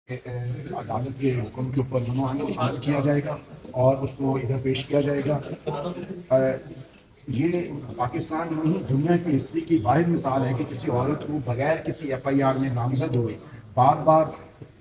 عدالت کے حکم کے اوپر منع کیا جائے گا اور اس کو ادھر پیش کیا جائے گا۔ یہ پاکستان نہیں دنیا کی ہسٹری کی واحد مثال ہے کہ کسی عورت کو بغیر کسی ایف آئی آر میں نامزد ہوئے بار بار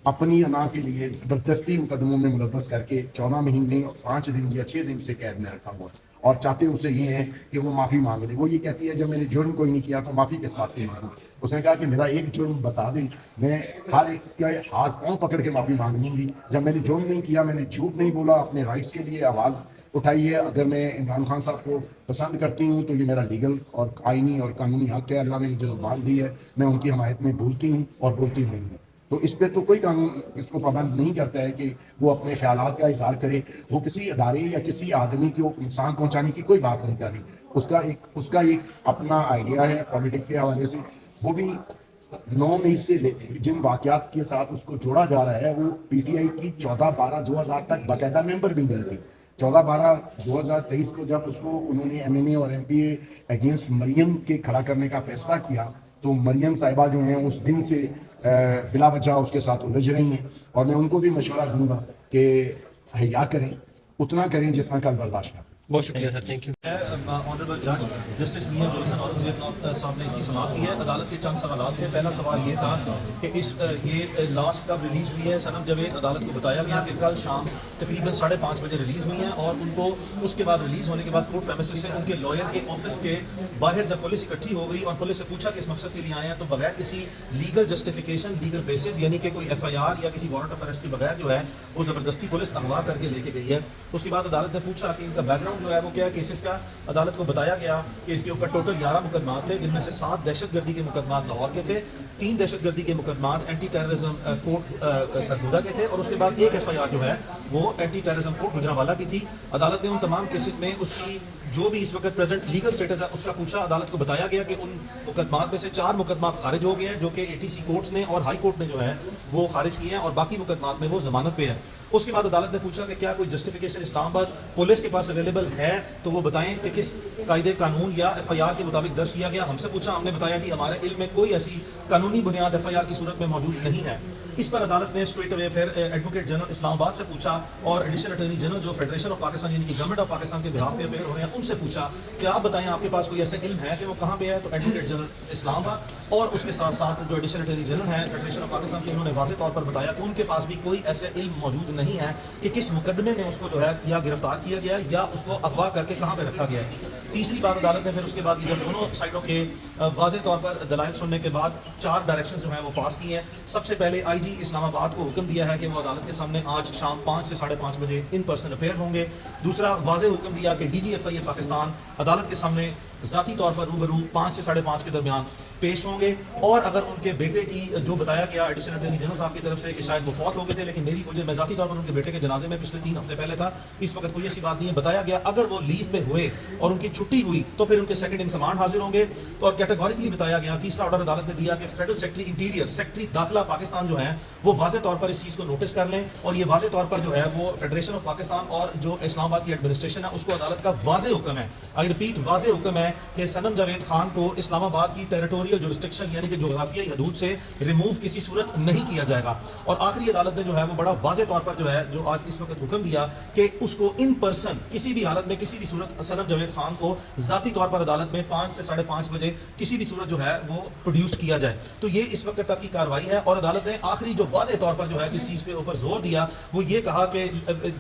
اپنی انا کے لیے زبردستی مقدموں میں ملوث کر کے 14 مہینے 5 دن یا 6 دن سے قید میں رکھا ہوا اور چاہتے اسے یہ ہے کہ وہ معافی مانگ لے۔ وہ یہ کہتی ہے جب میں نے جرم کوئی نہیں کیا تو معافی کس بات کی مانگوں۔ اس نے کہا کہ میرا ایک جرم بتا دیں، میں ہر ایک کا ہاتھ پاؤں پکڑ کے معافی مانگوں گی۔ جب میں نے جرم نہیں کیا، میں نے جھوٹ نہیں بولا، اپنے رائٹس کے لیے آواز اٹھائی ہے، اگر میں عمران خان صاحب کو پسند کرتی ہوں تو یہ میرا لیگل اور آئینی اور قانونی حق ہے، اللہ نے مجھے زبان دی ہے، میں ان کی حمایت میں بولتی ہوں اور بولتی رہوں گی۔ تو اس پہ تو کوئی قانون اس کو پابند نہیں کرتا ہے کہ وہ اپنے خیالات کا اظہار کرے۔ وہ کسی ادارے یا کسی آدمی کو نقصان پہنچانے کی کوئی بات نہیں کر رہی، اس کا ایک اپنا آئیڈیا ہے پولیٹکس کے حوالے سے۔ وہ بھی 9 مئی سے جن واقعات کے ساتھ اس کو جوڑا جا رہا ہے وہ پی ٹی آئی کی 14/12/2000 تک باقاعدہ ممبر بھی نہیں تھی۔ 14/12/2023 کو جب اس کو انہوں نے ایم این اے اور ایم پی اے اگینسٹ مریم کے کھڑا کرنے کا فیصلہ کیا تو مریم صاحبہ جو ہیں اس دن سے بلا وجہ اس کے ساتھ الجھ رہی ہیں، اور میں ان کو بھی مشورہ دوں گا کہ حیا کریں، اتنا کریں جتنا کل برداشت کریں۔ بہت شکریہ سر، تھینک یو۔ آنریبل جج جسٹس میاں جولیسن اورنگزیب صاحب نے اس کی سماعت کی ہے۔ عدالت کے چند سوالات تھے۔ پہلا سوال یہ تھا کہ یہ لاسٹ کب ریلیز ہوئی ہے؟ صنم جاوید عدالت کو بتایا گیا کہ کل شام تقریباً 5:30 بجے ریلیز ہوئی ہیں، اور ان کو اس کے بعد ریلیز ہونے کے بعد کورٹ پریمیسز سے ان کے لائر کے آفس کے باہر جب پولیس اکٹھی ہو گئی اور پولیس سے پوچھا کہ اس مقصد کے لیے آئے ہیں، تو بغیر کسی لیگل جسٹیفیکیشن، لیگل بیسس یعنی کہ کوئی ایف آئی آر یا کسی وارنٹ آف اریسٹ کے بغیر جو ہے وہ زبردستی پولیس اغوا کر کے لے کے گئی ہے۔ اس کے بعد عدالت نے پوچھا کہ ان کا بیک گراؤنڈ جو ہے وہ کیا کیسز کا۔ عدالت کو بتایا گیا کہ اس کے اوپر ٹوٹل 11 مقدمات تھے، جن میں سے 7 دہشت گردی کے مقدمات لاہور کے تھے، 3 دہشت گردی کے مقدمات اینٹی ٹیررزم کورٹ سرگودا کے تھے، اور اس کے بعد ایک ایف آئی آر جو ہے وہ اینٹی ٹیررزم کورٹ گجرانوالہ کی تھی۔ عدالت نے ان تمام کیسز میں اس کی جو بھی اس وقت پریزنٹ لیگل سٹیٹس ہے اس کا پوچھا۔ عدالت کو بتایا گیا کہ ان مقدمات میں سے 4 مقدمات خارج ہو گئے ہیں، جو کہ اے ٹی سی کورٹس نے اور ہائی کورٹ نے جو ہے وہ خارج کیے ہیں، اور باقی مقدمات میں وہ ضمانت پہ ہے۔ اس کے بعد عدالت نے پوچھا کہ کیا کوئی جسٹیفیکیشن اسلام آباد پولیس کے پاس اویلیبل ہے تو وہ بتائیں کہ کس قاعدے قانون یا ایف آئی آر کے مطابق درج کیا گیا۔ ہم سے پوچھا، ہم نے بتایا کہ ہمارے علم میں کوئی ایسی قانونی بنیاد ایف آئی آر کی صورت میں موجود نہیں ہے۔ اس پر عدالت نے اسٹریٹ اوے پھر ایڈوکیٹ جنرل اسلام آباد سے پوچھا اور ایڈیشنل اٹارنی جنرل جو فیڈریشن آف پاکستان یعنی کہ گورنمنٹ آف پاکستان کے بہاف پہ اپیئر ہو رہے ہیں ان سے پوچھا کہ آپ بتائیں آپ کے پاس کوئی ایسا علم ہے کہ وہ کہاں پہ ہے، تو ایڈوکیٹ جنرل اسلام آباد اور اس کے ساتھ ساتھ جو ایڈیشنل اٹارنی جنرل ہیں فیڈریشن آف پاکستان کے، انہوں نے واضح طور پر بتایا کہ ان کے پاس بھی کوئی ایسا علم موجود نہیں ہے کہ کس مقدمے میں اس کو جو ہے یا گرفتار کیا گیا یا اس کو اغوا کر کے کہاں پہ رکھا گیا ہے۔ تیسری بات عدالت نے پھر اس کے بعد جب دونوں سائڈوں کے واضح طور پر دلائل سننے کے بعد 4 ڈائریکشنز جو ہیں وہ پاس کی ہیں۔ سب سے پہلے آئی جی اسلام آباد کو حکم دیا ہے کہ وہ عدالت کے سامنے آج شام 5 سے 5:30 بجے ان پرسن اپیئر ہوں گے۔ دوسرا واضح حکم دیا کہ ڈی جی ایف آئی اے پاکستان عدالت کے سامنے ذاتی طور پر روبرو 5 سے 5:30 کے درمیان پیش ہوں گے، اور اگر ان کے بیٹے کی جو بتایا گیا ایڈیشنل اٹارنی جنرل صاحب کی طرف سے کہ شاید وہ فوت ہو گئے تھے، لیکن میں ذاتی طور پر ان کے بیٹے کے جنازے میں پچھلے 3 ہفتے پہلے تھا، اس وقت کوئی ایسی بات نہیں ہے، بتایا گیا اگر وہ لیو پہ ہوئے اور ان کی چھٹی ہوئی تو پھر ان کے سیکنڈ ان کمانڈ حاضر ہوں گے۔ اور کیٹیگوریکلی بتایا گیا، تیسرا آرڈر عدالت نے دیا کہ فیڈرل سیکٹری انٹیریئر، سیکٹری داخلہ پاکستان جو ہیں وہ واضح طور پر اس چیز کو نوٹس کر لیں، اور یہ واضح طور پر جو ہے وہ فیڈریشن آف پاکستان اور جو اسلام آباد کی ایڈمنسٹریشن ہے اس کو عدالت کا واضح حکم ہے، آئی ریپیٹ واضح حکم ہے کہ صنم جاوید خان کو اسلام آباد کی ٹیریٹوریل جورسڈکشن یعنی کہ جغرافیائی حدود سے ریموو کسی صورت نہیں کیا جائے گا۔ اور آخری عدالت نے جو ہے وہ بڑا واضح طور پر جو ہے جو آج اس وقت حکم دیا کہ اس کو ان پرسن کسی بھی حالت میں کسی بھی صورت صنم جاوید خان کو ذاتی طور پر عدالت میں 5 سے 5:30 بجے کسی بھی صورت جو ہے وہ پروڈیوس کیا جائے۔ تو یہ اس وقت تک کی کارروائی ہے، اور عدالت نے آخری جو واضح طور پر جو ہے جس چیز پہ اوپر زور دیا وہ یہ کہا کہ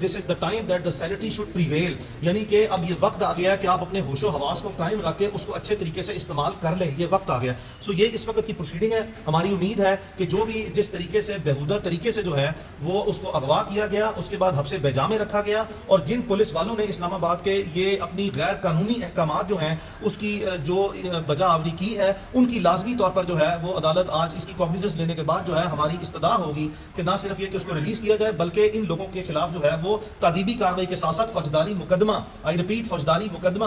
this is the time that the sanity should prevail, یعنی کہ اب یہ وقت آ گیا ہے کہ آپ اپنے ہوش و حواس کو قائم رکھ کے اس کو اچھے طریقے سے استعمال کر لیں، یہ وقت آ گیا۔ سو یہ اس وقت کی پروسیڈنگ ہے۔ ہماری امید ہے کہ جو بھی جس طریقے سے بےہودہ طریقے سے جو ہے وہ اس کو اغوا کیا گیا، اس کے بعد حبس بیجا میں رکھا گیا، اور جن پولیس والوں نے اسلام آباد کے یہ اپنی غیر قانونی احکامات جو ہیں اس کی جو بجا آوری کی ہے، ان کی لازمی طور پر جو ہے وہ عدالت آج اس کی کاگنیزنس لینے کے بعد جو ہے ہماری استدعا ہوگی کہ نہ صرف یہ کہ اس کو ریلیز کیا جائے بلکہ ان لوگوں کے خلاف جو ہے وہ تادیبی کارروائی کے ساتھ ساتھ فوجداری مقدمہ، آئی ریپیٹ فوجداری مقدمہ